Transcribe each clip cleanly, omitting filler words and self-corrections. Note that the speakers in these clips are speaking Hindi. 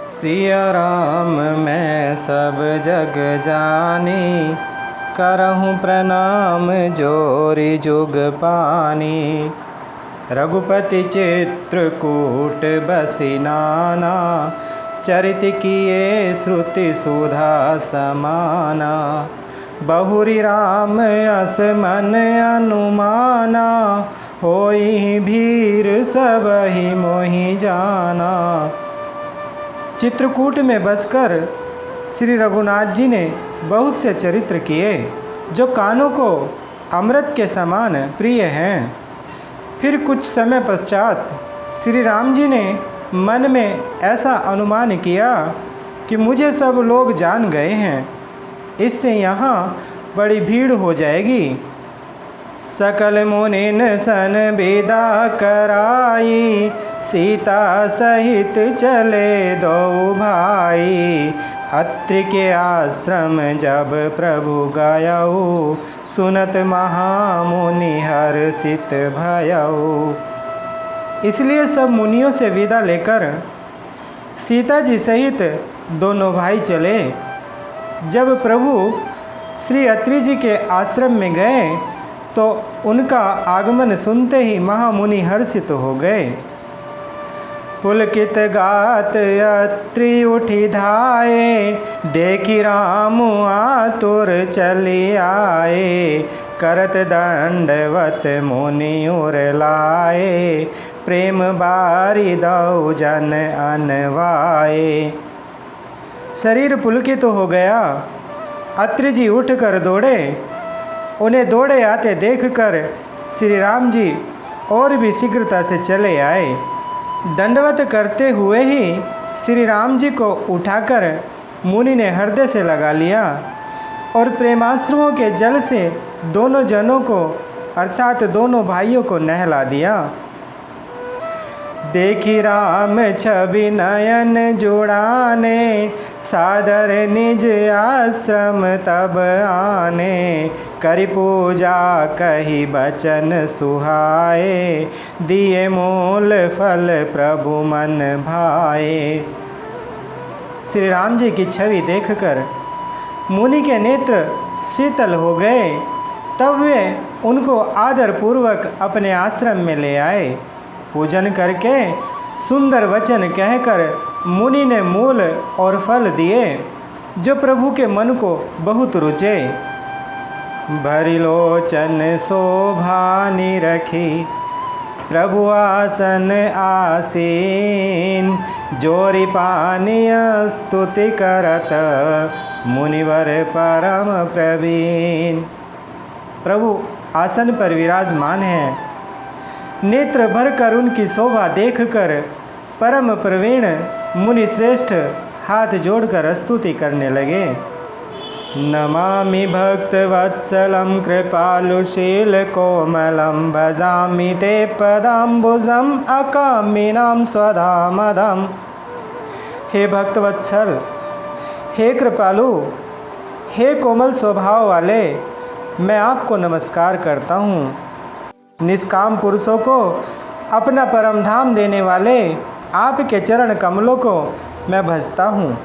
सिया राम मैं सब जग जानी, करहूँ प्रणाम जोरी जुग पानी। रघुपति चित्रकूट बसी नाना, चरित किए श्रुति सुधा समाना। बहुरी राम अस मन अनुमाना, होई भीर सबहि मोहि जाना। चित्रकूट में बसकर श्री रघुनाथ जी ने बहुत से चरित्र किए जो कानों को अमृत के समान प्रिय हैं। फिर कुछ समय पश्चात श्री राम जी ने मन में ऐसा अनुमान किया कि मुझे सब लोग जान गए हैं, इससे यहाँ बड़ी भीड़ हो जाएगी। सकल मुनिन सन विदा कराई, सीता सहित चले दो भाई। अत्रि के आश्रम जब प्रभु गयऊ, सुनत महामुनि हर्षित भयऊ। इसलिए सब मुनियों से विदा लेकर सीता जी सहित दोनों भाई चले। जब प्रभु श्री अत्रि जी के आश्रम में गए तो उनका आगमन सुनते ही महामुनि हर्षित हो गए। पुलकित गात अत्रि उठी धाये, देखी राम आतुर चली आए। करत दंडवत मुनि उर लाए, प्रेम बारी दौ जन अनवाए। शरीर पुलकित हो गया। अत्रि जी उठकर दौड़े। उन्हें दौड़े आते देखकर श्री राम जी और भी शीघ्रता से चले आए। दंडवत करते हुए ही श्री राम जी को उठाकर मुनि ने हृदय से लगा लिया और प्रेमाश्रुओं के जल से दोनों जनों को अर्थात दोनों भाइयों को नहला दिया। देखी राम छवि नयन जुड़ाने, सादर निज आश्रम तब आने। करि पूजा कही बचन सुहाए, दिए मूल फल प्रभु मन भाए। श्री राम जी की छवि देखकर मुनि के नेत्र शीतल हो गए। तब वे उनको आदरपूर्वक अपने आश्रम में ले आए। पूजन करके सुंदर वचन कहकर मुनि ने मूल और फल दिए जो प्रभु के मन को बहुत रुचे। भरी लोचन शोभा निरखी, प्रभु आसन आसीन। जोरी पानी स्तुति करत, मुनिवर परम प्रवीण। प्रभु आसन पर विराजमान हैं। नेत्र भर कर उनकी शोभा देखकर परम प्रवीण मुनि श्रेष्ठ हाथ जोड़कर स्तुति करने लगे। नमामि भक्त वत्सलम कृपालुशील कोमलम, भजामि ते पदाम्बुजम अकामिनाम स्वधामदम। हे भक्त वत्सल, हे कृपालु, हे कोमल स्वभाव वाले, मैं आपको नमस्कार करता हूँ। निष्काम पुरुषों को अपना परम धाम देने वाले आपके चरण कमलों को मैं भजता हूँ।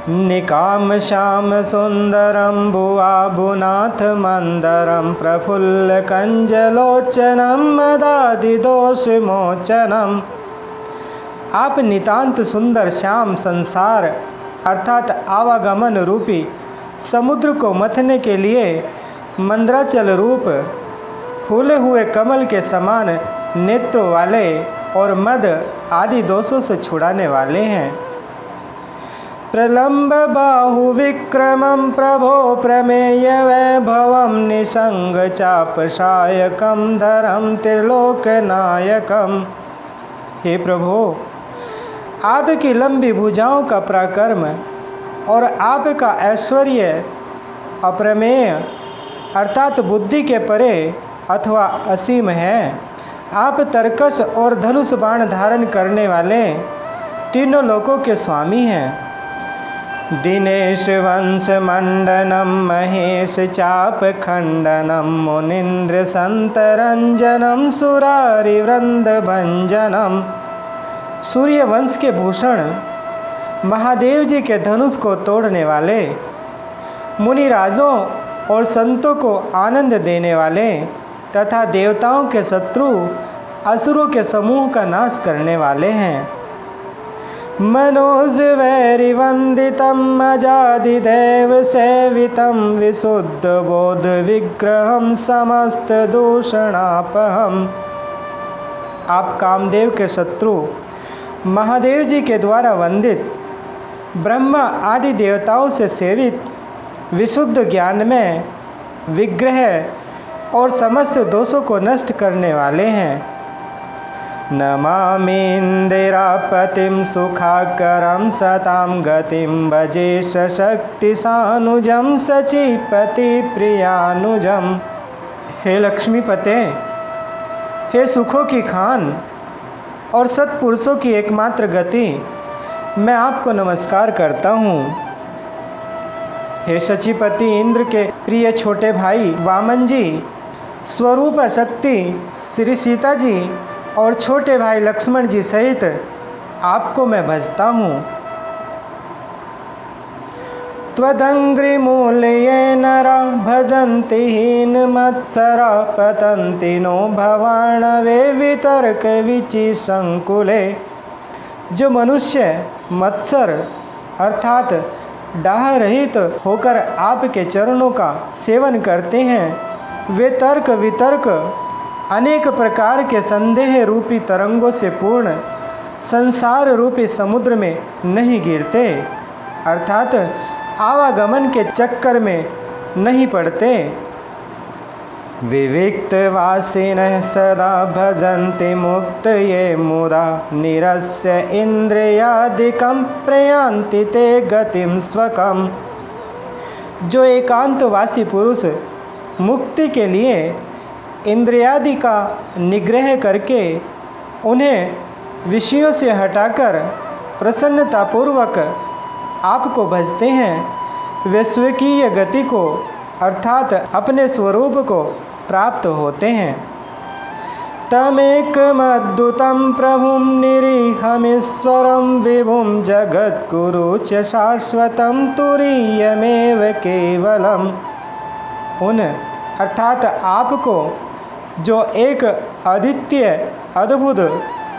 निकाम श्याम सुंदरम भुआ भुनाथ मंदरम, प्रफुल्ल कंजलोचनम मदादि दोष मोचनम। आप नितांत सुंदर श्याम संसार अर्थात आवागमन रूपी समुद्र को मथने के लिए मंद्राचल रूप फूले हुए कमल के समान नेत्रों वाले और मद आदि दोषों से छुड़ाने वाले हैं। प्रलंब बाहु विक्रमं प्रभो प्रमेय वैभवं, निसंग चापशायकं धरम त्रिलोकनायकम। हे प्रभु, आपकी लंबी भुजाओं का पराक्रम और आपका ऐश्वर्य अप्रमेय अर्थात बुद्धि के परे अथवा असीम है। आप तरकश और धनुष बाण धारण करने वाले तीनों लोकों के स्वामी हैं। दिनेश वंश मंडनम महेश चाप खंडनम, मुनिंद्र संतरंजनम सुरारि वृंद भंजनम। सूर्य वंश के भूषण महादेव जी के धनुष को तोड़ने वाले, मुनिराजों और संतों को आनंद देने वाले तथा देवताओं के शत्रु असुरों के समूह का नाश करने वाले हैं। मनोज वैरिवंदितम अजादिदेव सेवितम विशुद्ध बोध विग्रहम समस्त दूषणापहम। आप कामदेव के शत्रु महादेव जी के द्वारा वंदित, ब्रह्मा आदि देवताओं से सेवित, विशुद्ध ज्ञान में विग्रह और समस्त दोषों को नष्ट करने वाले हैं। नमामि इंदिरापतिं सुखाकरं सतां गतिं भजे सशक्ति सानुजं सचीपति प्रियानुजं। हे लक्ष्मीपते, हे सुखों की खान और सत्पुरुषों की एकमात्र गति, मैं आपको नमस्कार करता हूँ। हे शचीपति इंद्र के प्रिय छोटे भाई वामन जी, स्वरूप शक्ति श्री सीता जी और छोटे भाई लक्ष्मण जी सहित आपको मैं भजता हूँ। त्वदंग्रिमूलये नरा भजन्ति हीन मत्सरा पतन्ति नो भवाणवे वितर्क विचि संकुले। जो मनुष्य मत्सर अर्थात डाह रहित होकर आपके चरणों का सेवन करते हैं, वे तर्क वितर्क अनेक प्रकार के संदेह रूपी तरंगों से पूर्ण संसार रूपी समुद्र में नहीं गिरते, अर्थात आवागमन के चक्कर में नहीं पड़ते। विविक्तवासिनः सदा भजन्ति मुक्तये मुदा निरस्य इंद्रियादिकं प्रयान्ति ते गतिं स्वकम्। जो एकांतवासी पुरुष मुक्ति के लिए इंद्रियादि का निग्रह करके उन्हें विषयों से हटाकर प्रसन्नतापूर्वक आपको भजते हैं, वे स्वकीय गति को अर्थात अपने स्वरूप को प्राप्त होते हैं। तमेकमद्भुतं प्रभुं निरीहमीश्वरं विभुं जगद्गुरु च शाश्वतं तुरीयमेव केवलम्। उन अर्थात आपको जो एक अद्वितीय अद्भुत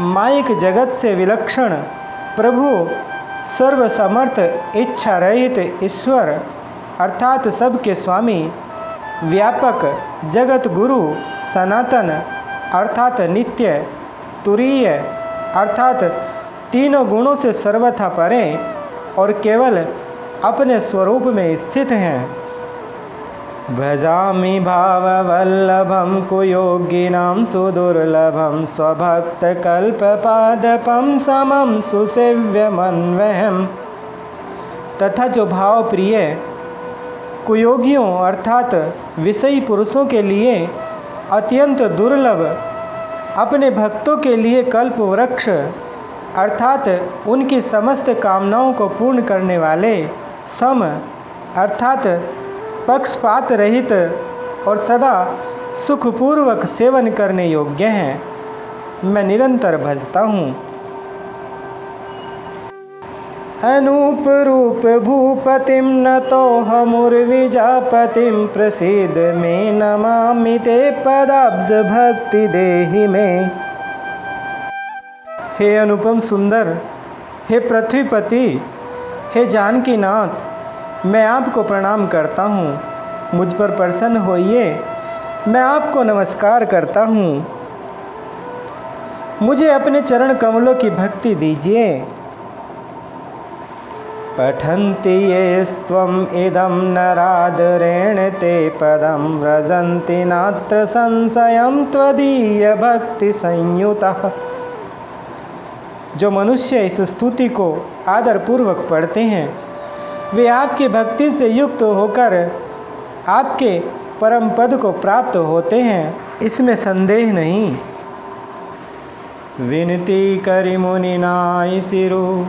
मायिक जगत से विलक्षण प्रभु, सर्वसमर्थ इच्छा रहित ईश्वर अर्थात सबके स्वामी, व्यापक जगत गुरु, सनातन अर्थात नित्य, तुरीय अर्थात तीनों गुणों से सर्वथा परे और केवल अपने स्वरूप में स्थित हैं। भजामि भाववल्लभं कुयोगिनां सुदुर्लभं स्वभक्तकल्पपादपं समं सुसेव्यमन्वहम्। तथा जो भाव प्रिय कुयोगियों अर्थात विषयी पुरुषों के लिए अत्यंत दुर्लभ, अपने भक्तों के लिए कल्प वृक्ष अर्थात उनकी समस्त कामनाओं को पूर्ण करने वाले, सम अर्थात पक्षपात रहित और सदा सुखपूर्वक सेवन करने योग्य हैं, मैं निरंतर भजता हूँ। अनूप रूप भूपतिं नतोऽहमुर्विजापतिं प्रसीद मे नमामि ते पदाब्ज भक्ति देहि में। हे अनुपम सुंदर, हे पृथ्वीपति, हे जानकीनाथ, मैं आपको प्रणाम करता हूँ। मुझ पर प्रसन्न होइए, मैं आपको नमस्कार करता हूँ। मुझे अपने चरण कमलों की भक्ति दीजिए। पठन्ति ये स्त्वम् इदं नरादरेण ते पदं व्रजन्ति नात्र संशयं त्वदीय भक्ति संयुतः। जो मनुष्य इस स्तुति को आदरपूर्वक पढ़ते हैं, वे आपकी भक्ति से युक्त होकर आपके परम पद को प्राप्त होते हैं, इसमें संदेह नहीं। विनती करि मुनि नाई सिरु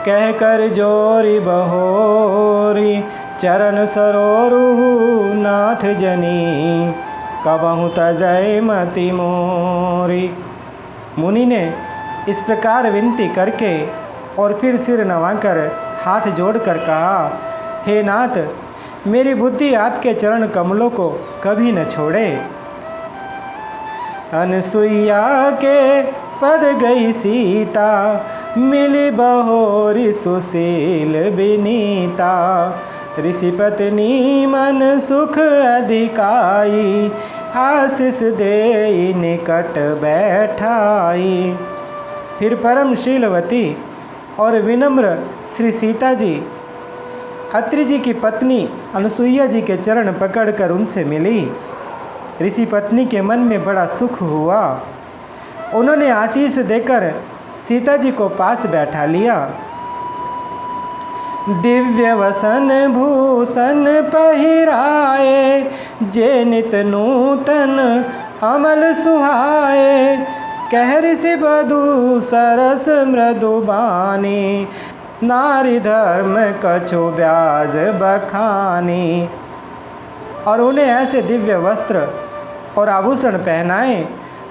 कह कर जोरी बहोरी चरण सरोरुहु नाथ जनी कबहु तजय मति मोरी। मुनि ने इस प्रकार विनती करके और फिर सिर नवाकर हाथ जोड़कर कहा, हे नाथ, मेरी बुद्धि आपके चरण कमलों को कभी न छोड़े। अनसुईया के पद गई सीता, मिली बहोरी सुशील विनीता। ऋषि पत्नी मन सुख अधिकाई, आशीष दे निकट बैठाई। फिर परम शीलवती और विनम्र श्री सीता जी अत्रि जी की पत्नी अनुसुईया जी के चरण पकड़कर उनसे मिली। ऋषि पत्नी के मन में बड़ा सुख हुआ। उन्होंने आशीष देकर सीता जी को पास बैठा लिया। दिव्य वसन भूषण पहिराए, जे नित नूतन अमल सुहाए। कह ऋषि बधू सरस मृदु बानी, नारी धर्म कछु ब्याज बखानी। और उन्हें ऐसे दिव्य वस्त्र और आभूषण पहनाए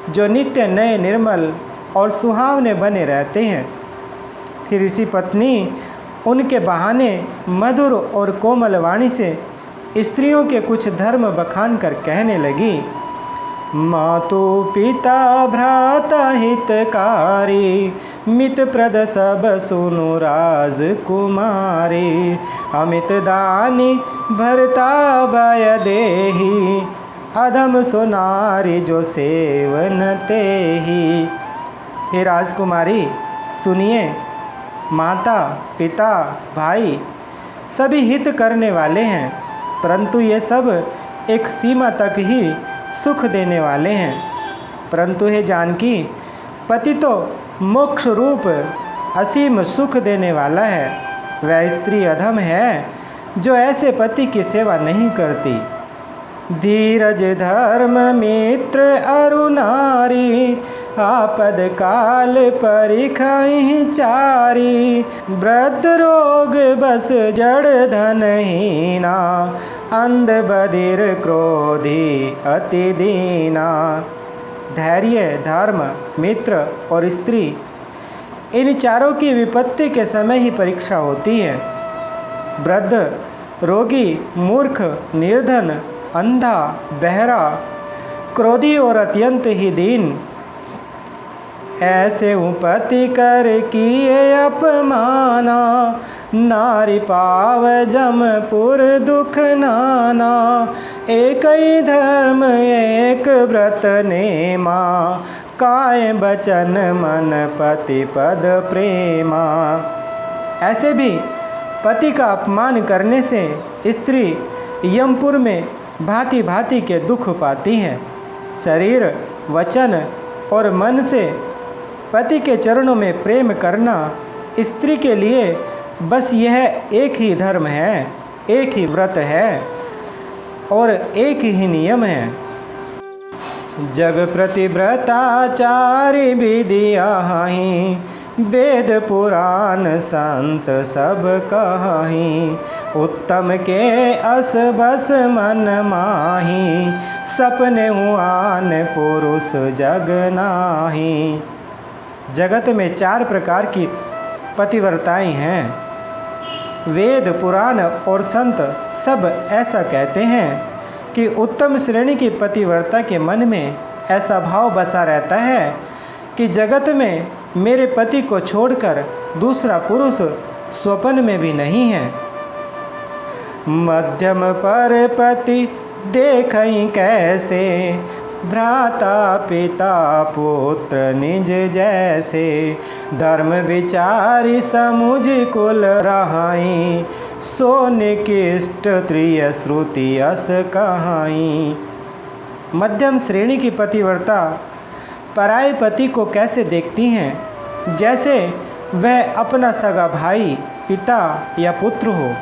जो नित्य नए निर्मल और सुहावने बने रहते हैं। फिर ऋषि पत्नी उनके बहाने मधुर और कोमल वाणी से स्त्रियों के कुछ धर्म बखान कर कहने लगी, मातु पिता भ्राता हितकारी, मित प्रद सब सुनु राजकुमारी। अमित दानी भरता भय देही, अधम सुनारी जो सेवन तेही। हे राजकुमारी सुनिए, माता पिता भाई सभी हित करने वाले हैं, परंतु ये सब एक सीमा तक ही सुख देने वाले हैं। परंतु हे जानकी, पति तो मोक्ष रूप असीम सुख देने वाला है। वह स्त्री अधम है जो ऐसे पति की सेवा नहीं करती। धीरज धर्म मित्र अरु नारी, आपद काल परिखहि चारी। वृद्ध रोग बस जड़ धनहीना, अंध बधिर क्रोधी अति दीना। धैर्य, धर्म, मित्र और स्त्री, इन चारों की विपत्ति के समय ही परीक्षा होती है। वृद्ध, रोगी, मूर्ख, निर्धन, अंधा, बहरा, क्रोधी और अत्यंत ही दीन, ऐसे पति कर किए अपमाना। नारी पाव जमपुर दुख नाना, एक ही धर्म एक व्रत नेमा। काय बचन मन पति पद प्रेमा। ऐसे भी पति का अपमान करने से स्त्री यमपुर में भांति भांति के दुख पाती है। शरीर, वचन और मन से पति के चरणों में प्रेम करना स्त्री के लिए बस यह एक ही धर्म है, एक ही व्रत है और एक ही नियम है। जग प्रतिव्रताचारी विधियाहि, वेद पुराण संत सब कहाहि। उत्तम के अस बस मन माही, सपने हुआन पुरुष जग नाही। जगत में 4 प्रकार की पतिव्रताएं हैं। वेद, पुराण और संत सब ऐसा कहते हैं कि उत्तम श्रेणी की पतिव्रता के मन में ऐसा भाव बसा रहता है कि जगत में मेरे पति को छोड़कर दूसरा पुरुष स्वप्न में भी नहीं है। मध्यम पर पति देखई कैसे, भ्राता पिता पुत्र निज जैसे। धर्म विचारी समुझ कुल रहाई, सो निकृष्ट त्रिय श्रुति अस कहाई। मध्यम श्रेणी की पतिव्रता पराये पति को कैसे देखती हैं, जैसे वह अपना सगा भाई, पिता या पुत्र हो।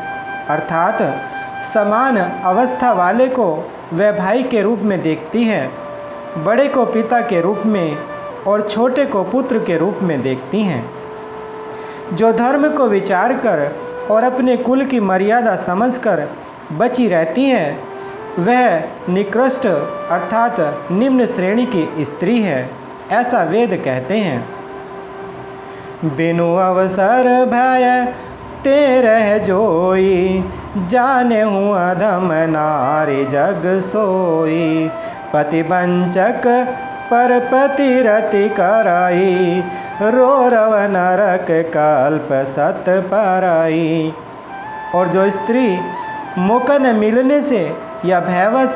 अर्थात समान अवस्था वाले को वह भाई के रूप में देखती है, बड़े को पिता के रूप में और छोटे को पुत्र के रूप में देखती हैं। जो धर्म को विचार कर और अपने कुल की मर्यादा समझकर बची रहती है, वह निकृष्ट अर्थात निम्न श्रेणी की स्त्री है, ऐसा वेद कहते हैं। बिनु अवसर भय ते रह जोई, जाने हूँ अधम नारी जग सोई। पति वंचक पर पति रति कराई, रो रव नरक कल्प सत पराई। और जो स्त्री मौका न मिलने से या भयवश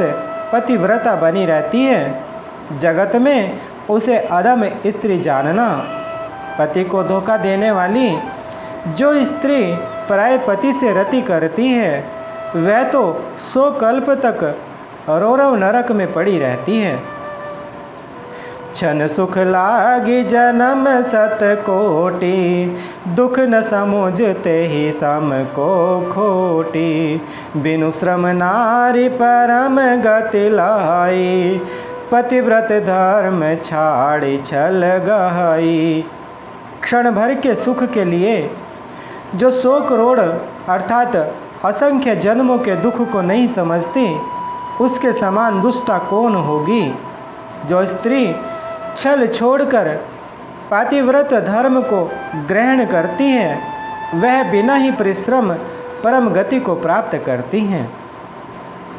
पतिव्रता बनी रहती है, जगत में उसे अधम स्त्री जानना। पति को धोखा देने वाली जो स्त्री पराये पति से रति करती है, वह तो 100 कल्प तक रौरव नरक में पड़ी रहती है। क्षण सुख लागी जन्म सत कोटि, दुख न समुझते ही सम को खोटी। बिनु श्रम नारी परम गति लाई, पतिव्रत धर्म छाड़ी छल गहाई। क्षण भर के सुख के लिए जो 100 करोड़ अर्थात असंख्य जन्मों के दुख को नहीं समझती, उसके समान दुष्टा कौन होगी। जो स्त्री छल छोड़कर पातिव्रत धर्म को ग्रहण करती है, वह बिना ही परिश्रम परम गति को प्राप्त करती हैं।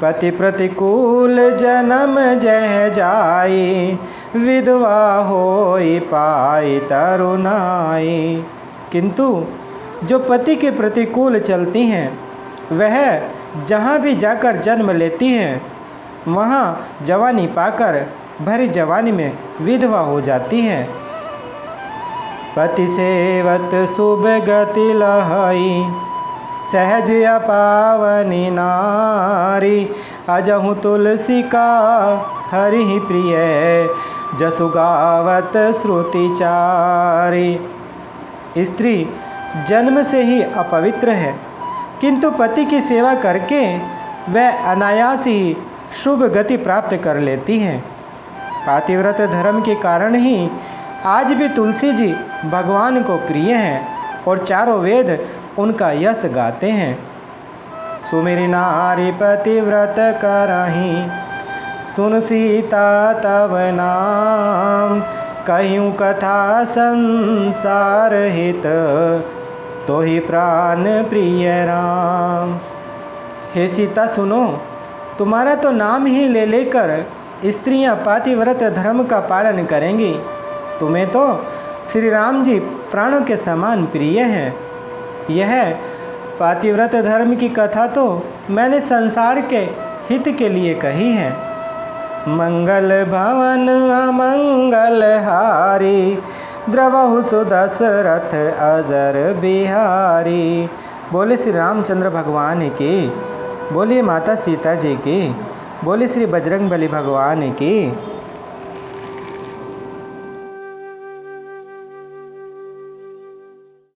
पति प्रतिकूल जन्म जह जाई, विधवा होई पाई तरुणाई। किंतु जो पति के प्रतिकूल चलती हैं, वह जहाँ भी जाकर जन्म लेती हैं, वहाँ जवानी पाकर भरी जवानी में विधवा हो जाती हैं। पति सेवत शुभ गति लहाई, सहज अपावनी नारी। अजहु तुलसी का हरि प्रिय, जसु गावत श्रुति चारी। स्त्री जन्म से ही अपवित्र है, किंतु पति की सेवा करके वह अनायास ही शुभ गति प्राप्त कर लेती हैं। पातिव्रत धर्म के कारण ही आज भी तुलसी जी भगवान को प्रिय हैं और चारों वेद उनका यश गाते हैं। सुमेरी नारी पतिव्रत करही, सुन सीता तव नाम। कहियूँ कथा संसार हित, तो ही प्राण प्रिय राम। हे सीता सुनो, तुम्हारा तो नाम ही ले लेकर स्त्रियां पातिव्रत धर्म का पालन करेंगी। तुम्हें तो श्री राम जी प्राणों के समान प्रिय हैं। यह पातिव्रत धर्म की कथा तो मैंने संसार के हित के लिए कही है। मंगल भवन अमंगल हारी, द्रवहु सुदशरथ अजर बिहारी। बोले श्री रामचंद्र भगवान की, बोलिए माता सीता जी की, बोले श्री बजरंगबली भगवान की।